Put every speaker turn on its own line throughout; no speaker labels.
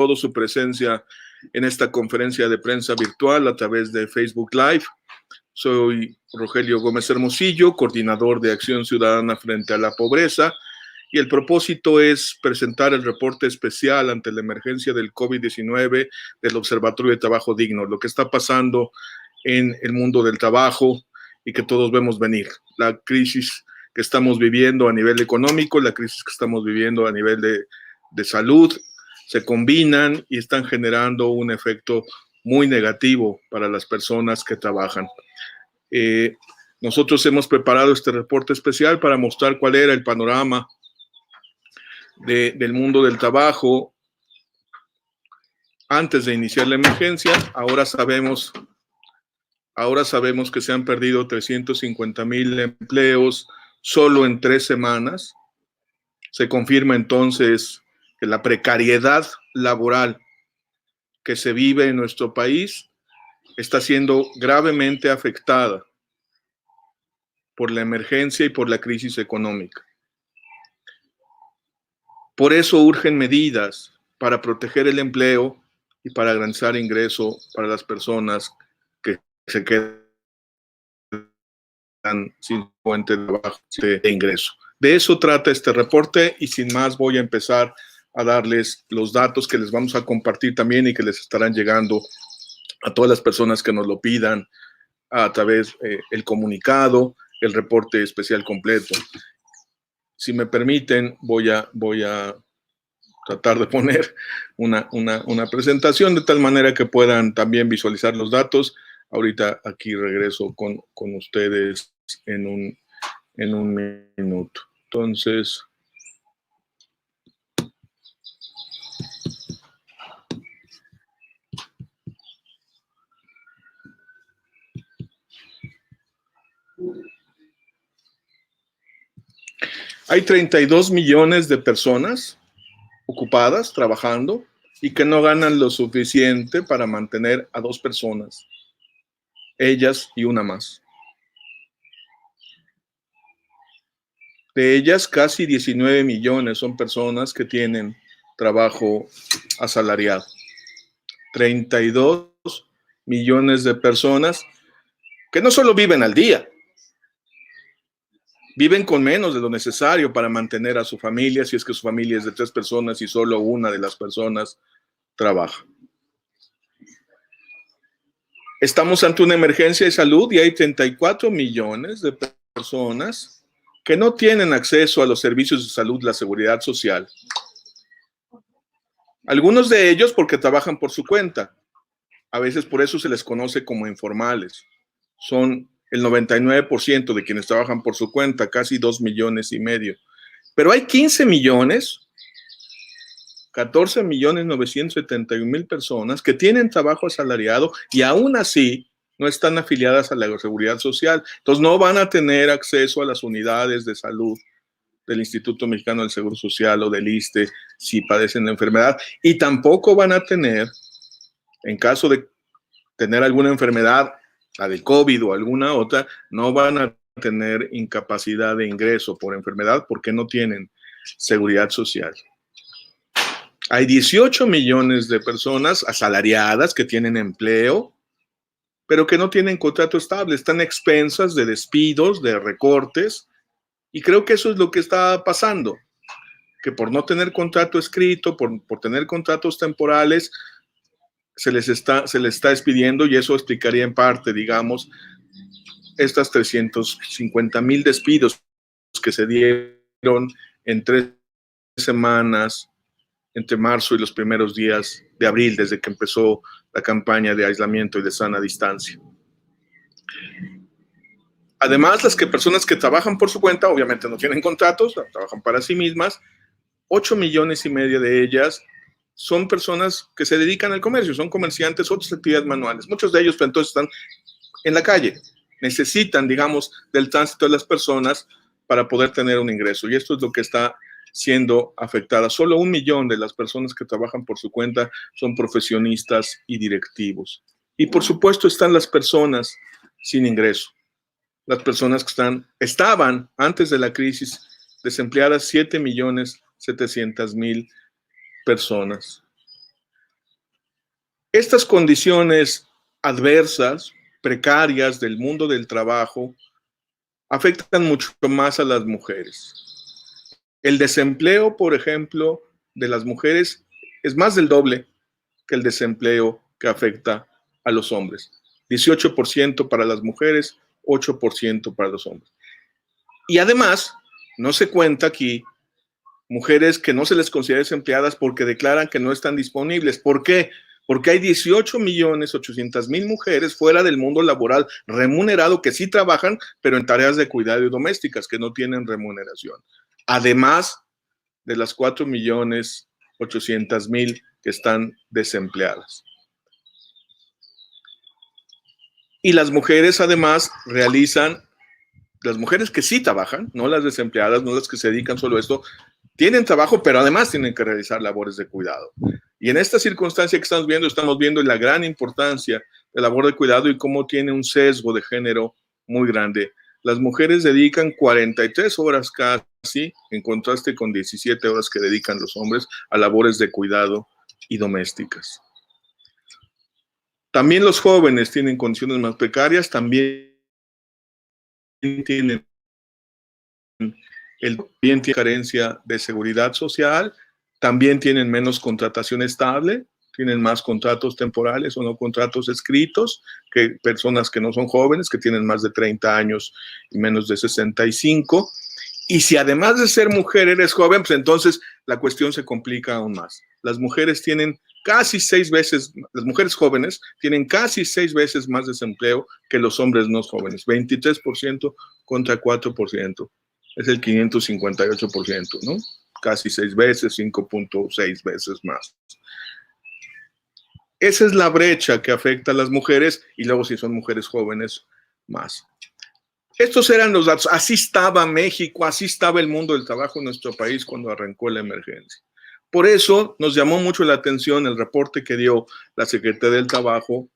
todo su presencia en esta conferencia de prensa virtual a través de Facebook Live. Soy Rogelio Gómez Hermosillo, coordinador de Acción Ciudadana frente a la pobreza, y el propósito es presentar el reporte especial ante la emergencia del COVID-19 del Observatorio de Trabajo Digno, lo que está pasando en el mundo del trabajo y que todos vemos venir. La crisis que estamos viviendo a nivel económico, la crisis que estamos viviendo a nivel de salud, se combinan y están generando un efecto muy negativo para las personas que trabajan. Nosotros hemos preparado este reporte especial para mostrar cuál era el panorama del mundo del trabajo antes de iniciar la emergencia. Ahora sabemos que se han perdido 350,000 empleos solo en 3 semanas. Se confirma entonces que la precariedad laboral que se vive en nuestro país está siendo gravemente afectada por la emergencia y por la crisis económica. Por eso urgen medidas para proteger el empleo y para garantizar ingreso para las personas que se quedan sin fuente de trabajo, de ingreso. De eso trata este reporte y sin más voy a empezar a darles los datos que les vamos a compartir también y que les estarán llegando a todas las personas que nos lo pidan a través del comunicado, el reporte especial completo. Si me permiten, voy a tratar de poner una presentación de tal manera que puedan también visualizar los datos. Ahorita aquí regreso con ustedes en un minuto. Entonces, hay 32 millones de personas ocupadas, trabajando, y que no ganan lo suficiente para mantener a 2 personas, ellas y una más. De ellas, casi 19 millones son personas que tienen trabajo asalariado. 32 millones de personas que no solo viven al día, viven con menos de lo necesario para mantener a su familia, si es que su familia es de 3 personas y solo una de las personas trabaja. Estamos ante una emergencia de salud y hay 34 millones de personas que no tienen acceso a los servicios de salud, la seguridad social. Algunos de ellos porque trabajan por su cuenta. A veces por eso se les conoce como informales. Son el 99% de quienes trabajan por su cuenta, casi 2,5 millones. Pero hay 15 millones, 14,971,000 personas que tienen trabajo asalariado y aún así no están afiliadas a la seguridad social. Entonces no van a tener acceso a las unidades de salud del Instituto Mexicano del Seguro Social o del ISSSTE si padecen la enfermedad, y tampoco van a tener, en caso de tener alguna enfermedad, la del COVID o alguna otra, no van a tener incapacidad de ingreso por enfermedad porque no tienen seguridad social. Hay 18 millones de personas asalariadas que tienen empleo, pero que no tienen contrato estable, están a expensas de despidos, de recortes, y creo que eso es lo que está pasando, que por no tener contrato escrito, por tener contratos temporales, se les está despidiendo, y eso explicaría en parte, digamos, estas 350,000 despidos que se dieron en 3 semanas entre marzo y los primeros días de abril, desde que empezó la campaña de aislamiento y de sana distancia. Además, las personas que trabajan por su cuenta, obviamente no tienen contratos, trabajan para sí mismas. 8,5 millones de ellas son personas que se dedican al comercio, son comerciantes, otras actividades manuales. Muchos de ellos, pues, entonces están en la calle, necesitan, digamos, del tránsito de las personas para poder tener un ingreso. Y esto es lo que está siendo afectada. Solo 1 millón de las personas que trabajan por su cuenta son profesionistas y directivos. Y por supuesto están las personas sin ingreso. Las personas que estaban antes de la crisis desempleadas, 7,700,000 personas. Estas condiciones adversas, precarias del mundo del trabajo, afectan mucho más a las mujeres. El desempleo, por ejemplo, de las mujeres es más del doble que el desempleo que afecta a los hombres. 18% para las mujeres, 8% para los hombres. Y además, no se cuenta aquí mujeres que no se les considera desempleadas porque declaran que no están disponibles. ¿Por qué? Porque hay 18.800.000 mujeres fuera del mundo laboral remunerado que sí trabajan, pero en tareas de cuidado y domésticas que no tienen remuneración. Además de las 4.800.000 que están desempleadas. Y las mujeres además realizan, las mujeres que sí trabajan, no las desempleadas, no las que se dedican solo a esto, tienen trabajo, pero además tienen que realizar labores de cuidado. Y en esta circunstancia que estamos viendo la gran importancia de labor de cuidado y cómo tiene un sesgo de género muy grande. Las mujeres dedican 43 horas casi, en contraste con 17 horas que dedican los hombres a labores de cuidado y domésticas. También los jóvenes tienen condiciones más precarias, también tienen carencia de seguridad social, también tienen menos contratación estable, tienen más contratos temporales o no contratos escritos que personas que no son jóvenes, que tienen más de 30 años y menos de 65. Y si además de ser mujer eres joven, pues entonces la cuestión se complica aún más. Las mujeres tienen casi 6 veces, las mujeres jóvenes tienen casi 6 veces más desempleo que los hombres no jóvenes, 23% contra 4%. Es el 558%, ¿no? Casi 6 veces, 5.6 veces más. Esa es la brecha que afecta a las mujeres y luego si son mujeres jóvenes, más. Estos eran los datos. Así estaba México, así estaba el mundo del trabajo en nuestro país cuando arrancó la emergencia. Por eso nos llamó mucho la atención el reporte que dio la Secretaría del Trabajo,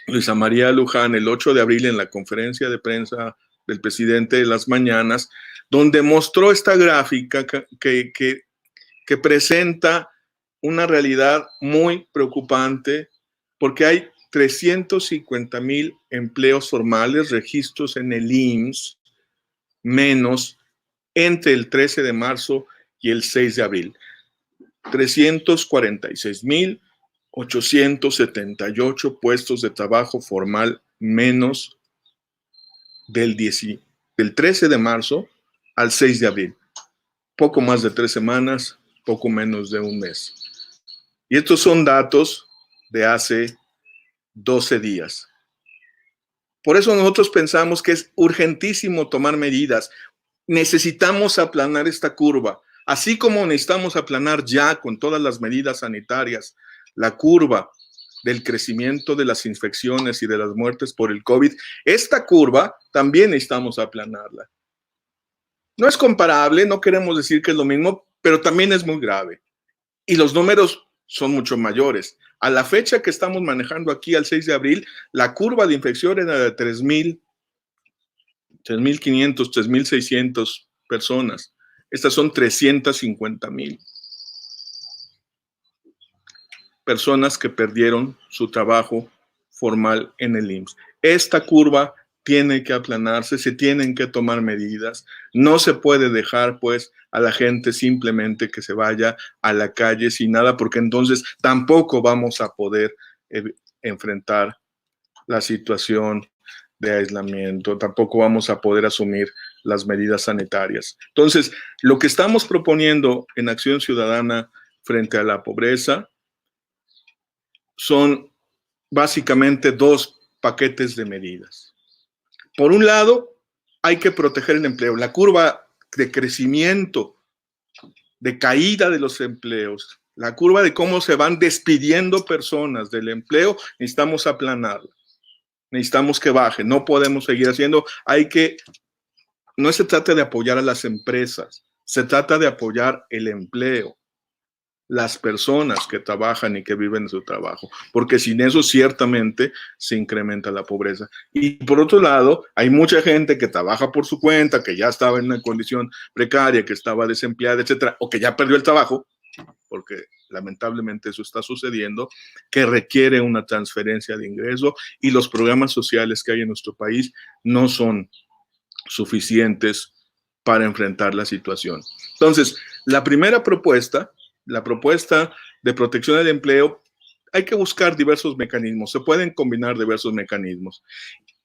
Luisa María Luján, el 8 de abril en la conferencia de prensa del presidente de las mañanas, donde mostró esta gráfica que presenta una realidad muy preocupante porque hay 350,000 empleos formales, registros en el IMSS, menos entre el 13 de marzo y el 6 de abril. 346,878 puestos de trabajo formal menos del 13 de marzo al 6 de abril. Poco más de 3 semanas, poco menos de un mes. Y estos son datos de hace 12 días. Por eso nosotros pensamos que es urgentísimo tomar medidas. Necesitamos aplanar esta curva, así como necesitamos aplanar ya con todas las medidas sanitarias la curva del crecimiento de las infecciones y de las muertes por el COVID. Esta curva también necesitamos aplanarla. No es comparable, no queremos decir que es lo mismo, pero también es muy grave. Y los números son mucho mayores. A la fecha que estamos manejando aquí, al 6 de abril, la curva de infección era de 3,500, 3,600 personas. Estas son 350,000 personas que perdieron su trabajo formal en el IMSS. Esta curva tiene que aplanarse, se tienen que tomar medidas. No se puede dejar, pues, a la gente simplemente que se vaya a la calle sin nada, porque entonces tampoco vamos a poder enfrentar la situación de aislamiento, tampoco vamos a poder asumir las medidas sanitarias. Entonces, lo que estamos proponiendo en Acción Ciudadana frente a la pobreza son básicamente 2 paquetes de medidas. Por un lado, hay que proteger el empleo. La curva de crecimiento, de caída de los empleos, la curva de cómo se van despidiendo personas del empleo, necesitamos aplanarla. Necesitamos que baje, no podemos seguir haciendo, no se trata de apoyar a las empresas, se trata de apoyar el empleo, las personas que trabajan y que viven en su trabajo, porque sin eso ciertamente se incrementa la pobreza. Y por otro lado, hay mucha gente que trabaja por su cuenta, que ya estaba en una condición precaria, que estaba desempleada, etcétera, o que ya perdió el trabajo porque lamentablemente eso está sucediendo, que requiere una transferencia de ingreso y los programas sociales que hay en nuestro país no son suficientes para enfrentar la situación. Entonces, la primera propuesta, la propuesta de protección del empleo, hay que buscar diversos mecanismos, se pueden combinar diversos mecanismos.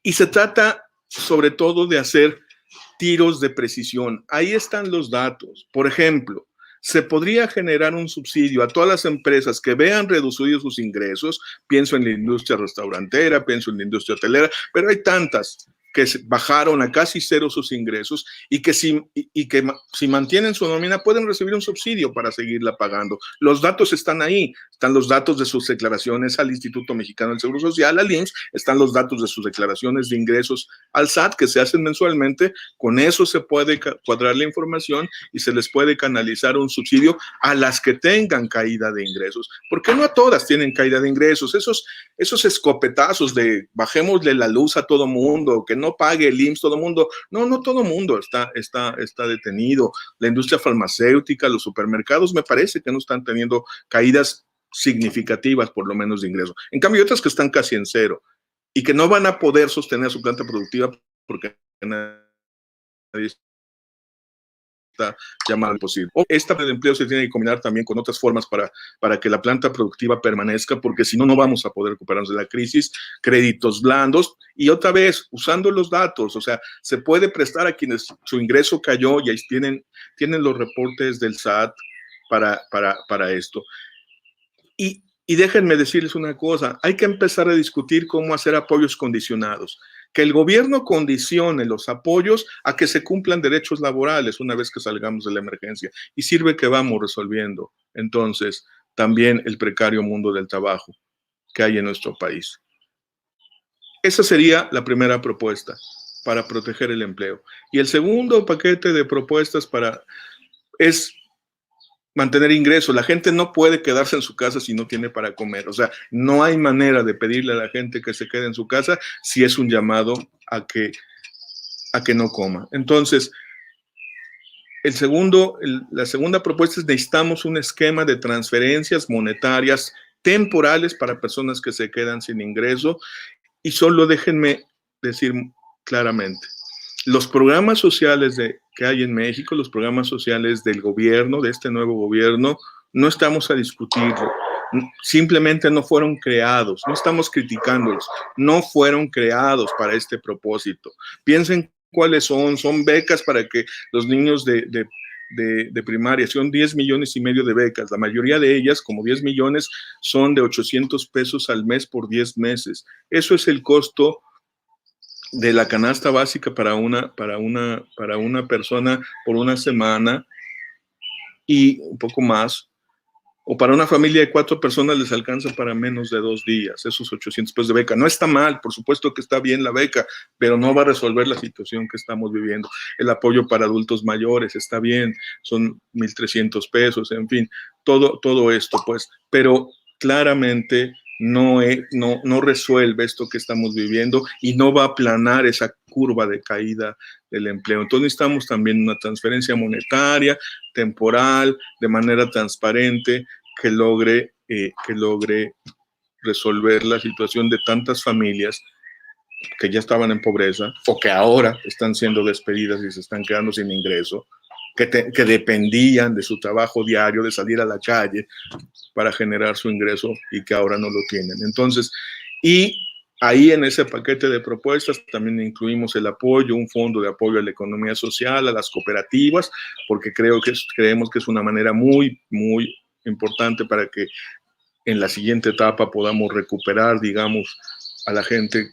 Y se trata sobre todo de hacer tiros de precisión. Ahí están los datos. Por ejemplo, se podría generar un subsidio a todas las empresas que vean reducidos sus ingresos. Pienso en la industria restaurantera, pienso en la industria hotelera, pero hay tantas que bajaron a casi cero sus ingresos y que si mantienen su nómina pueden recibir un subsidio para seguirla pagando. Los datos están ahí, están los datos de sus declaraciones al Instituto Mexicano del Seguro Social, al IMSS, están los datos de sus declaraciones de ingresos al SAT que se hacen mensualmente. Con eso se puede cuadrar la información y se les puede canalizar un subsidio a las que tengan caída de ingresos. Porque no a todas tienen caída de ingresos. Esos escopetazos de bajémosle la luz a todo mundo, que no pague el IMSS todo mundo. No todo mundo está detenido. La industria farmacéutica, los supermercados, me parece que no están teniendo caídas significativas, por lo menos, de ingresos. En cambio, hay otras que están casi en cero y que no van a poder sostener su planta productiva porque nadie está llamado posible. Esta de empleo se tiene que combinar también con otras formas para que la planta productiva permanezca, porque si no, no vamos a poder recuperarnos de la crisis. Créditos blandos y otra vez, usando los datos, o sea, se puede prestar a quienes su ingreso cayó y ahí tienen los reportes del SAT para esto. Y déjenme decirles una cosa, hay que empezar a discutir cómo hacer apoyos condicionados. Que el gobierno condicione los apoyos a que se cumplan derechos laborales una vez que salgamos de la emergencia. Y sirve que vamos resolviendo, entonces, también el precario mundo del trabajo que hay en nuestro país. Esa sería la primera propuesta para proteger el empleo. Y el segundo paquete de propuestas es mantener ingresos. La gente no puede quedarse en su casa si no tiene para comer. O sea, no hay manera de pedirle a la gente que se quede en su casa si es un llamado a que no coma. Entonces, la segunda propuesta es: necesitamos un esquema de transferencias monetarias temporales para personas que se quedan sin ingreso. Y solo déjenme decir claramente, los programas sociales que hay en México, los programas sociales del gobierno, de este nuevo gobierno, no estamos a discutirlo. Simplemente no fueron creados, no estamos criticándolos, no fueron creados para este propósito. Piensen cuáles son becas para que los niños de primaria, son 10 millones y medio de becas, la mayoría de ellas, como 10 millones, son de 800 pesos al mes por 10 meses. Eso es el costo de la canasta básica para una persona por una semana y un poco más, o para una familia de 4 personas les alcanza para menos de 2 días, esos 800 pesos de beca. No está mal, por supuesto que está bien la beca, pero no va a resolver la situación que estamos viviendo. El apoyo para adultos mayores está bien, son 1,300 pesos, en fin, todo esto, pues, pero claramente no resuelve esto que estamos viviendo y no va a aplanar esa curva de caída del empleo. Entonces necesitamos también una transferencia monetaria, temporal, de manera transparente, que logre resolver la situación de tantas familias que ya estaban en pobreza o que ahora están siendo despedidas y se están quedando sin ingreso, que dependían de su trabajo diario, de salir a la calle para generar su ingreso y que ahora no lo tienen. Entonces, y ahí en ese paquete de propuestas también incluimos el apoyo, un fondo de apoyo a la economía social, a las cooperativas, porque creemos que es una manera muy, muy importante para que en la siguiente etapa podamos recuperar, digamos, a la gente,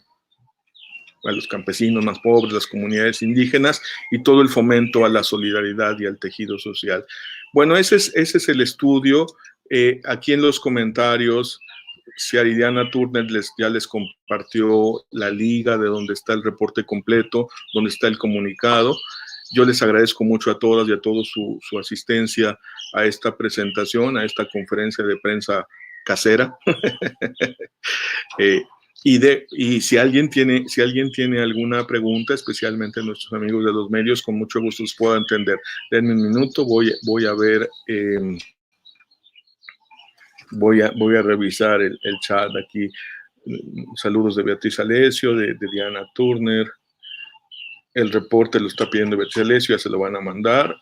a los campesinos más pobres, las comunidades indígenas y todo el fomento a la solidaridad y al tejido social. Bueno, ese es el estudio. Aquí en los comentarios, Ciaridiana Turner ya les compartió la liga de donde está el reporte completo, donde está el comunicado. Yo les agradezco mucho a todas y a todos su asistencia a esta presentación, a esta conferencia de prensa casera. Y si alguien tiene alguna pregunta, especialmente nuestros amigos de los medios, con mucho gusto los puedo entender. Denme un minuto, voy a ver Voy a revisar el chat aquí. Saludos de Beatriz Alesio, de Diana Turner. El reporte lo está pidiendo Beatriz Alesio, ya se lo van a mandar.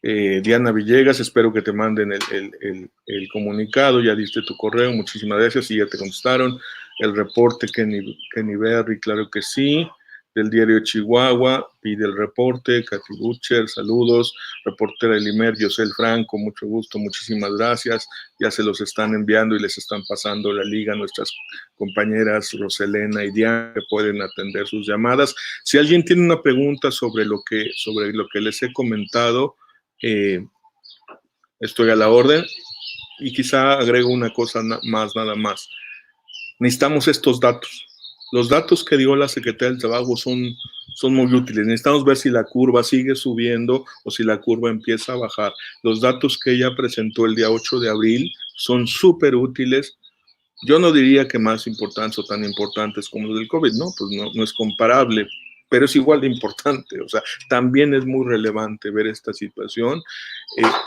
Diana Villegas, espero que te manden el comunicado, ya diste tu correo, muchísimas gracias, y ya te contestaron. El reporte, Kenny Berry, claro que sí, del diario de Chihuahua, pide el reporte. Katy Butcher, saludos. Reportera del IMER, Yosel Franco, mucho gusto, muchísimas gracias, ya se los están enviando y les están pasando la liga a nuestras compañeras Roselena y Diana, que pueden atender sus llamadas. Si alguien tiene una pregunta sobre lo que les he comentado, estoy a la orden, y quizá agrego una cosa más, nada más. Necesitamos estos datos. Los datos que dio la Secretaría del Trabajo son muy útiles. Necesitamos ver si la curva sigue subiendo o si la curva empieza a bajar. Los datos que ella presentó el día 8 de abril son súper útiles. Yo no diría que más importantes o tan importantes como los del COVID, no, pues no es comparable, pero es igual de importante. O sea, también es muy relevante ver esta situación.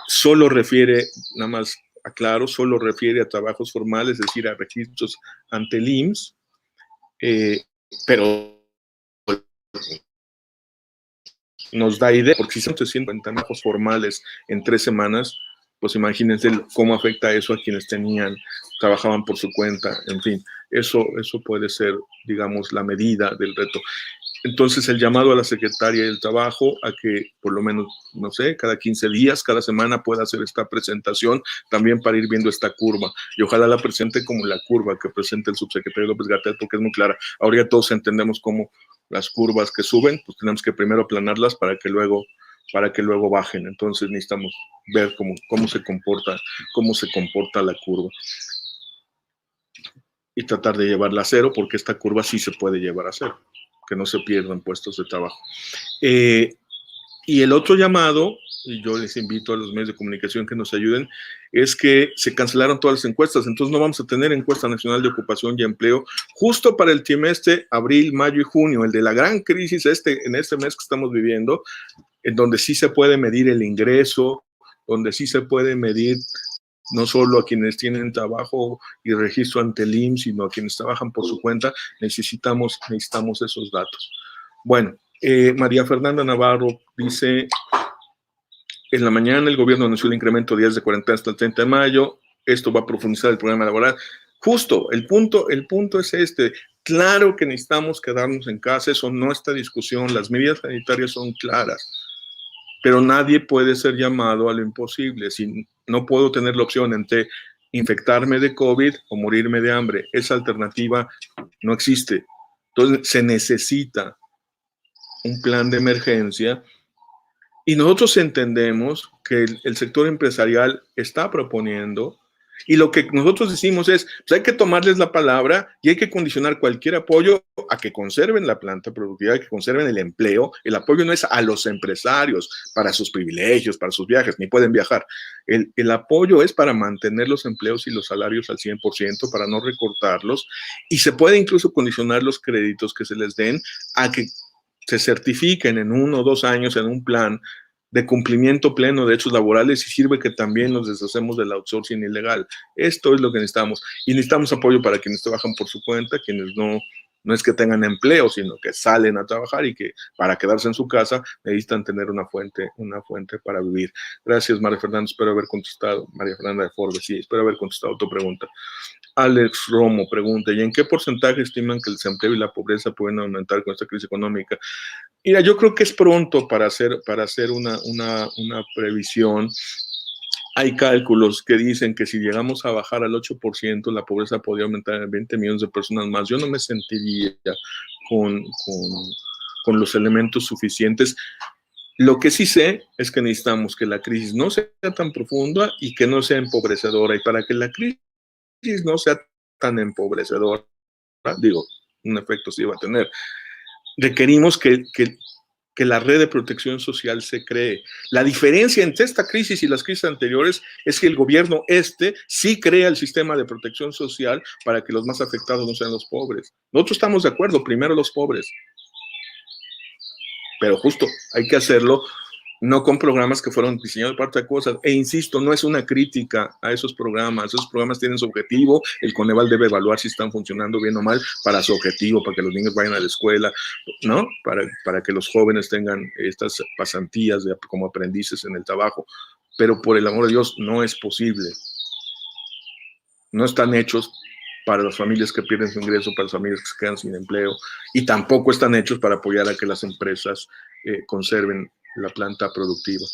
Solo refiere, nada más aclaro, solo refiere a trabajos formales, es decir, a registros ante el IMSS, pero nos da idea, porque si son 350 trabajos formales en 3 semanas, pues imagínense cómo afecta eso a quienes trabajaban por su cuenta, en fin, eso puede ser, digamos, la medida del reto. Entonces, el llamado a la Secretaría del Trabajo a que por lo menos, no sé, cada 15 días, cada semana pueda hacer esta presentación, también para ir viendo esta curva. Y ojalá la presente como la curva que presenta el subsecretario López-Gatell, porque es muy clara. Ahora ya todos entendemos cómo las curvas que suben, pues tenemos que primero aplanarlas para que luego bajen. Entonces necesitamos ver cómo se comporta la curva y tratar de llevarla a cero, porque esta curva sí se puede llevar a cero, que no se pierdan puestos de trabajo. Y el otro llamado, y yo les invito a los medios de comunicación que nos ayuden, es que se cancelaron todas las encuestas, entonces no vamos a tener encuesta nacional de ocupación y empleo justo para el trimestre abril, mayo y junio, el de la gran crisis en este mes que estamos viviendo, en donde sí se puede medir el ingreso, donde sí se puede medir no solo a quienes tienen trabajo y registro ante el IMSS, sino a quienes trabajan por su cuenta. Necesitamos esos datos. Bueno, María Fernanda Navarro dice: en la mañana el gobierno anunció el incremento de días de cuarentena hasta el 30 de mayo. Esto va a profundizar el programa laboral. Justo, el punto es este. Claro que necesitamos quedarnos en casa, eso no está discusión, las medidas sanitarias son claras, pero nadie puede ser llamado a lo imposible. Si no puedo tener la opción entre infectarme de COVID o morirme de hambre, esa alternativa no existe. Entonces se necesita un plan de emergencia, y nosotros entendemos que el sector empresarial está proponiendo, y lo que nosotros decimos es, pues hay que tomarles la palabra y hay que condicionar cualquier apoyo a que conserven la planta productiva, que conserven el empleo. El apoyo no es a los empresarios para sus privilegios, para sus viajes, ni pueden viajar. El apoyo es para mantener los empleos y los salarios al 100%, para no recortarlos, y se puede incluso condicionar los créditos que se les den a que se certifiquen en 1 o 2 años en un plan de cumplimiento pleno de derechos laborales, y sirve que también nos deshacemos del outsourcing ilegal. Esto es lo que necesitamos, y necesitamos apoyo para quienes trabajan por su cuenta, quienes no es que tengan empleo, sino que salen a trabajar y que para quedarse en su casa necesitan tener una fuente para vivir. Gracias, María Fernanda, espero haber contestado. María Fernanda de Forbes, sí, espero haber contestado tu pregunta. Alex Romo pregunta: ¿y en qué porcentaje estiman que el desempleo y la pobreza pueden aumentar con esta crisis económica? Mira, yo creo que es pronto para hacer una previsión. Hay cálculos que dicen que si llegamos a bajar al 8%, la pobreza podría aumentar en 20 millones de personas más. Yo no me sentiría con los elementos suficientes. Lo que sí sé es que necesitamos que la crisis no sea tan profunda y que no sea empobrecedora. Y para que la crisis no sea tan empobrecedora, digo, un efecto sí va a tener, requerimos que la red de protección social se cree. La diferencia entre esta crisis y las crisis anteriores es que el gobierno sí crea el sistema de protección social para que los más afectados no sean los pobres. Nosotros estamos de acuerdo, primero los pobres, pero justo hay que hacerlo no con programas que fueron diseñados para otra cosa. E insisto, no es una crítica a esos programas. Esos programas tienen su objetivo. El Coneval debe evaluar si están funcionando bien o mal para su objetivo, para que los niños vayan a la escuela, ¿no? Para que los jóvenes tengan estas pasantías como aprendices en el trabajo. Pero por el amor de Dios, no es posible. No están hechos para las familias que pierden su ingreso, para las familias que se quedan sin empleo, y tampoco están hechos para apoyar a que las empresas conserven la planta productiva.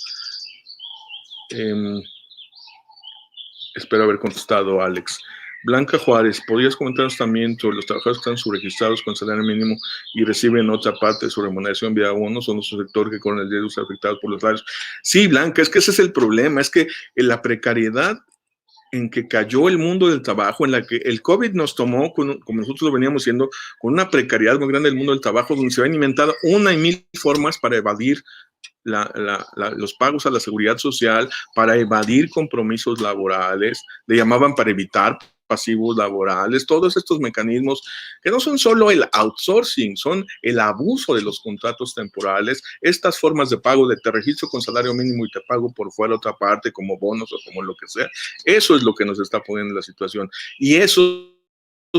Espero haber contestado, Alex. Blanca Juárez, ¿podrías comentarnos también sobre los trabajadores que están subregistrados con salario mínimo y reciben otra parte de su remuneración vía bonos o nuestro sector que con el riesgo es afectado por los salarios? Sí, Blanca, es que ese es el problema, es que en la precariedad en que cayó el mundo del trabajo, en la que el COVID nos tomó, como nosotros lo veníamos haciendo, con una precariedad muy grande del mundo del trabajo, donde se han inventado una y mil formas para evadir los pagos a la seguridad social, para evadir compromisos laborales, le llamaban para evitar pasivos laborales, todos estos mecanismos que no son solo el outsourcing, son el abuso de los contratos temporales, estas formas de pago de te registro con salario mínimo y te pago por fuera otra parte como bonos o como lo que sea. Eso es lo que nos está poniendo en la situación. Y eso,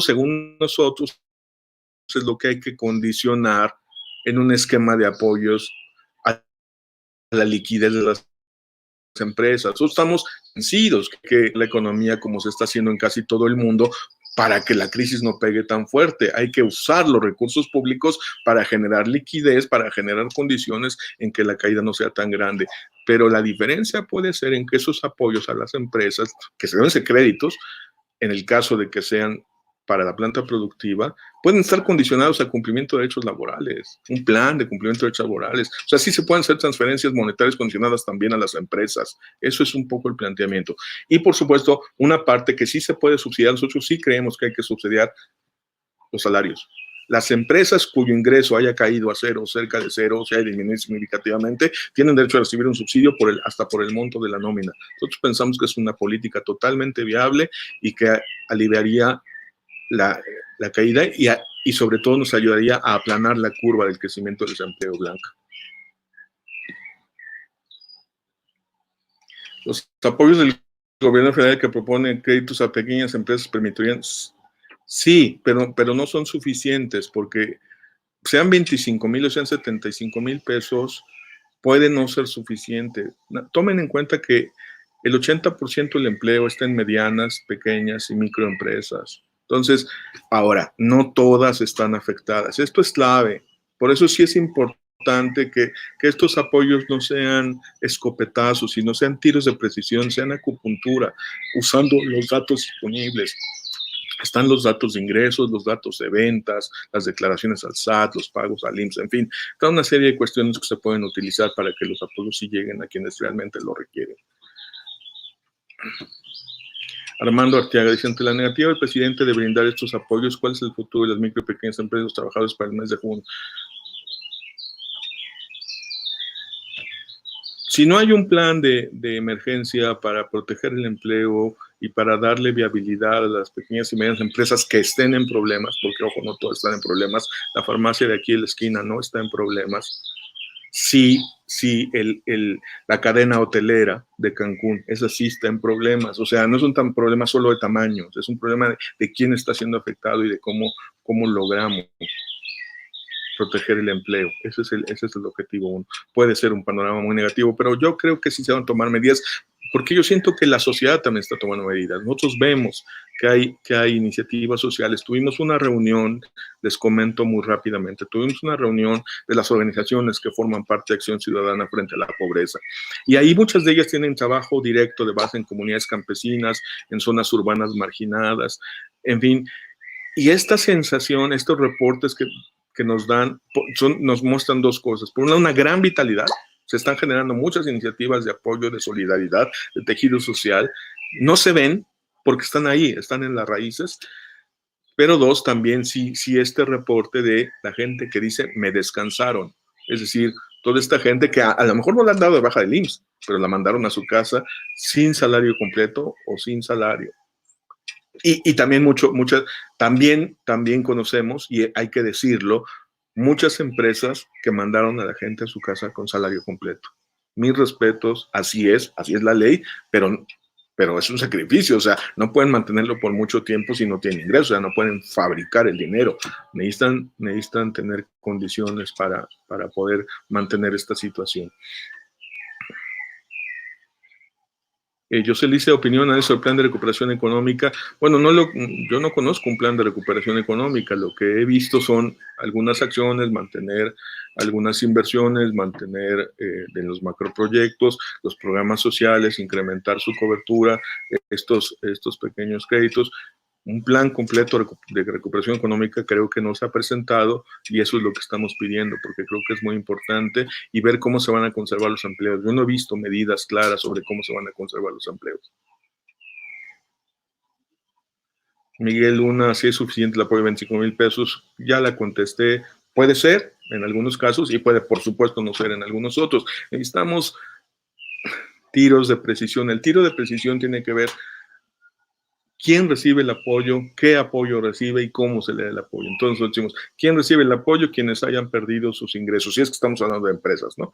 según nosotros, es lo que hay que condicionar en un esquema de apoyos a la liquidez de las empresas. Nosotros estamos convencidos que la economía, como se está haciendo en casi todo el mundo, para que la crisis no pegue tan fuerte. Hay que usar los recursos públicos para generar liquidez, para generar condiciones en que la caída no sea tan grande. Pero la diferencia puede ser en que esos apoyos a las empresas, que se deben ser créditos, en el caso de que sean para la planta productiva, pueden estar condicionados al cumplimiento de derechos laborales, un plan de cumplimiento de derechos laborales. O sea, sí se pueden hacer transferencias monetarias condicionadas también a las empresas. Eso es un poco el planteamiento. Y, por supuesto, una parte que sí se puede subsidiar, nosotros sí creemos que hay que subsidiar los salarios. Las empresas cuyo ingreso haya caído a cero, cerca de cero, o sea, disminuido significativamente, tienen derecho a recibir un subsidio hasta por el monto de la nómina. Nosotros pensamos que es una política totalmente viable y que aliviaría la caída y sobre todo nos ayudaría a aplanar la curva del crecimiento del desempleo, Blanca. Los apoyos del gobierno federal que proponen créditos a pequeñas empresas permitirían, sí, pero no son suficientes porque sean 25,000 o sean 75,000 pesos, puede no ser suficiente. Tomen en cuenta que el 80% del empleo está en medianas, pequeñas y microempresas. Entonces, ahora, no todas están afectadas. Esto es clave. Por eso sí es importante que estos apoyos no sean escopetazos, sino sean tiros de precisión, sean acupuntura, usando los datos disponibles. Están los datos de ingresos, los datos de ventas, las declaraciones al SAT, los pagos al IMSS, en fin, toda una serie de cuestiones que se pueden utilizar para que los apoyos sí lleguen a quienes realmente lo requieren. Armando Arteaga dice, ante la negativa del presidente de brindar estos apoyos, ¿cuál es el futuro de las micro y pequeñas empresas y los trabajadores para el mes de junio? Si no hay un plan de emergencia para proteger el empleo y para darle viabilidad a las pequeñas y medianas empresas que estén en problemas, porque ojo, no todas están en problemas, la farmacia de aquí en la esquina no está en problemas, sí, la cadena hotelera de Cancún, esa sí está en problemas, o sea, no es un problema solo de tamaños, es un problema de quién está siendo afectado y de cómo logramos proteger el empleo. Ese es el objetivo 1. Puede ser un panorama muy negativo, pero yo creo que sí se van a tomar medidas, porque yo siento que la sociedad también está tomando medidas. Nosotros vemos que hay iniciativas sociales. Tuvimos una reunión, les comento muy rápidamente, tuvimos una reunión de las organizaciones que forman parte de Acción Ciudadana frente a la pobreza. Y ahí muchas de ellas tienen trabajo directo de base en comunidades campesinas, en zonas urbanas marginadas, en fin. Y esta sensación, estos reportes que nos dan, nos muestran dos cosas. Por una gran vitalidad, se están generando muchas iniciativas de apoyo, de solidaridad, de tejido social. No se ven porque están ahí, están en las raíces. Pero dos, también sí este reporte de la gente que dice, me descansaron. Es decir, toda esta gente que a lo mejor no le han dado de baja del IMSS, pero la mandaron a su casa sin salario completo o sin salario. Y también también conocemos, y hay que decirlo, muchas empresas que mandaron a la gente a su casa con salario completo. mis respetos, así es la ley, pero es un sacrificio, o sea, no pueden mantenerlo por mucho tiempo si no tienen ingresos, o sea, no pueden fabricar el dinero, necesitan tener condiciones para poder mantener esta situación. Yo se le hice opinión a eso, el plan de recuperación económica. Bueno, yo no conozco un plan de recuperación económica. Lo que he visto son algunas acciones, mantener algunas inversiones, mantener de los macroproyectos, los programas sociales, incrementar su cobertura, estos pequeños créditos. Un plan completo de recuperación económica creo que no se ha presentado y eso es lo que estamos pidiendo porque creo que es muy importante y ver cómo se van a conservar los empleos. Yo no he visto medidas claras sobre cómo se van a conservar los empleos. Miguel Luna, si es suficiente el apoyo de 25,000 pesos, ya la contesté. Puede ser en algunos casos y puede, por supuesto, no ser en algunos otros. Necesitamos tiros de precisión. El tiro de precisión tiene que ver quién recibe el apoyo, qué apoyo recibe y cómo se le da el apoyo. Entonces decimos, ¿quién recibe el apoyo? Quienes hayan perdido sus ingresos. Si es que estamos hablando de empresas, ¿no?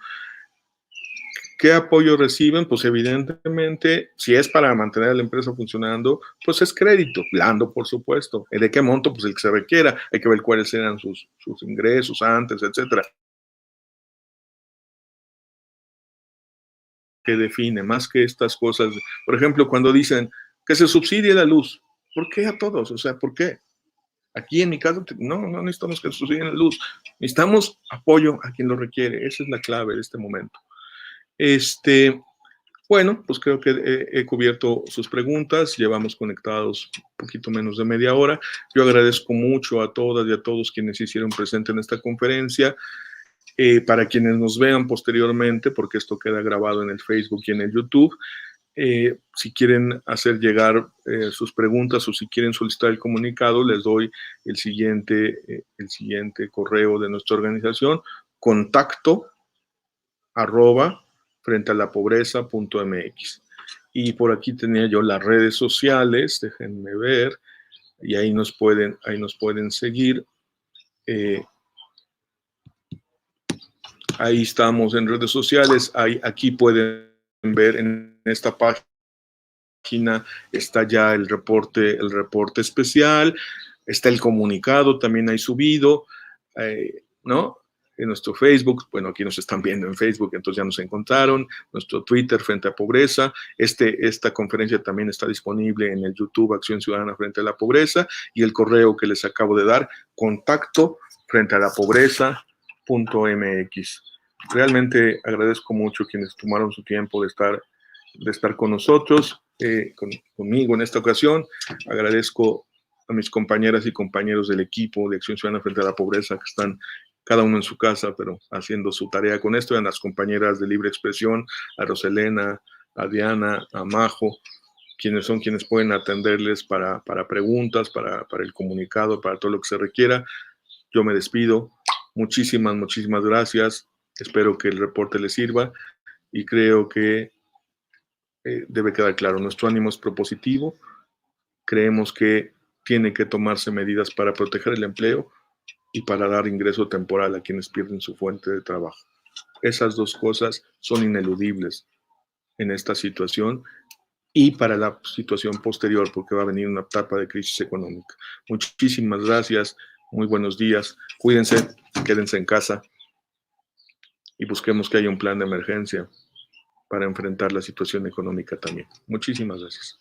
¿Qué apoyo reciben? Pues evidentemente, si es para mantener a la empresa funcionando, pues es crédito, blando, por supuesto. ¿De qué monto? Pues el que se requiera. Hay que ver cuáles eran sus ingresos antes, etcétera. Que define, más que estas cosas. Por ejemplo, cuando dicen que se subsidie la luz, ¿por qué a todos? O sea, ¿por qué? Aquí en mi caso, no necesitamos que subsidien la luz. Necesitamos apoyo a quien lo requiere. Esa es la clave de este momento. Bueno, pues creo que he cubierto sus preguntas. Llevamos conectados un poquito menos de media hora. Yo agradezco mucho a todas y a todos quienes se hicieron presentes en esta conferencia. Para quienes nos vean posteriormente, porque esto queda grabado en el Facebook y en el YouTube, si quieren hacer llegar sus preguntas o si quieren solicitar el comunicado, les doy el siguiente correo de nuestra organización, contacto@frentealapobreza.mx. Y por aquí tenía yo las redes sociales, déjenme ver, y ahí nos pueden seguir. Ahí estamos en redes sociales, aquí pueden ver en esta página está ya el reporte especial, está el comunicado también ahí subido, ¿no? En nuestro Facebook, bueno, aquí nos están viendo en Facebook, entonces ya nos encontraron, nuestro Twitter Frente a Pobreza, esta conferencia también está disponible en el YouTube Acción Ciudadana Frente a la Pobreza y el correo que les acabo de dar, contacto frente a la pobreza.mx. Realmente agradezco mucho quienes tomaron su tiempo de estar con nosotros, conmigo en esta ocasión. Agradezco a mis compañeras y compañeros del equipo de Acción Ciudadana Frente a la Pobreza que están cada uno en su casa, pero haciendo su tarea con esto, y a las compañeras de Libre Expresión, a Roselena, a Diana, a Majo, quienes pueden atenderles para preguntas, para el comunicado, para todo lo que se requiera. Yo me despido. Muchísimas gracias. Espero que el reporte les sirva y creo que debe quedar claro, nuestro ánimo es propositivo, creemos que tiene que tomarse medidas para proteger el empleo y para dar ingreso temporal a quienes pierden su fuente de trabajo. Esas dos cosas son ineludibles en esta situación y para la situación posterior, porque va a venir una etapa de crisis económica. Muchísimas gracias, muy buenos días, cuídense, quédense en casa y busquemos que haya un plan de emergencia para enfrentar la situación económica también. Muchísimas gracias.